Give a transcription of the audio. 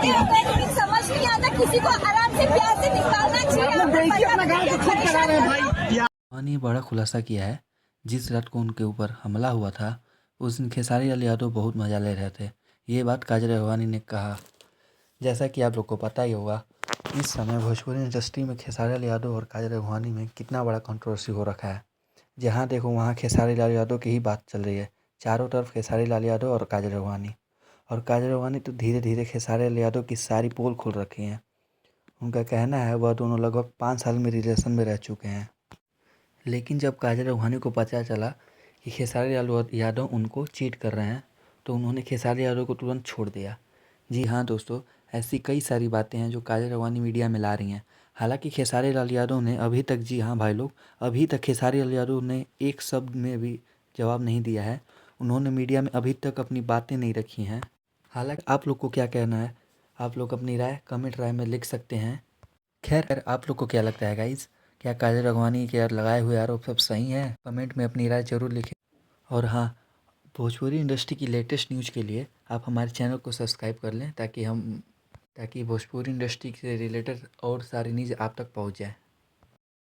समझ नहीं आता, किसी को आराम से प्यार से निकालना चाहिए। ने बड़ा खुलासा किया है। जिस रात को उनके ऊपर हमला हुआ था उस दिन खेसारी लाल यादव बहुत मज़ा ले रहे थे, ये बात काजल अडवाणी ने कहा। जैसा कि आप लोग को पता ही होगा, इस समय भोजपुरी इंडस्ट्री में खेसारी लाल यादव और काजल अडवाणी में कितना बड़ा कंट्रोवर्सी हो रखा है। जहाँ देखो वहाँ खेसारी लाल यादव की ही बात चल रही है। चारों तरफ खेसारी लाल यादव और काजल अडवाणी, और काजल अडवाणी तो धीरे धीरे खेसारी लाल यादव की सारी पोल खोल रखी हैं। उनका कहना है वह दोनों लगभग 5 साल में रिलेशन में रह चुके हैं। लेकिन जब काजल अडवाणी को पता चला कि खेसारी लाल यादव उनको चीट कर रहे हैं तो उन्होंने खेसारी यादव को तुरंत छोड़ दिया। जी हाँ दोस्तों, ऐसी कई सारी बातें हैं जो काजल अडवाणी मीडिया में ला रही हैं। हालांकि खेसारी लाल यादव ने अभी तक, जी हाँ भाई लोग, अभी तक खेसारी लाल यादव ने एक शब्द में भी जवाब नहीं दिया है। उन्होंने मीडिया में अभी तक अपनी बातें नहीं रखी हैं। हालांकि आप लोग को क्या कहना है, आप लोग अपनी राय कमेंट राय में लिख सकते हैं। खैर, आप लोग को क्या लगता है गाइज़, क्या काजल अडवाणी के लगाए हुए आरोप सब सही हैं? कमेंट में अपनी राय ज़रूर लिखें। और हाँ, भोजपुरी इंडस्ट्री की लेटेस्ट न्यूज़ के लिए आप हमारे चैनल को सब्सक्राइब कर लें ताकि भोजपुरी इंडस्ट्री से रिलेटेड और सारी न्यूज़ आप तक पहुंच जाए।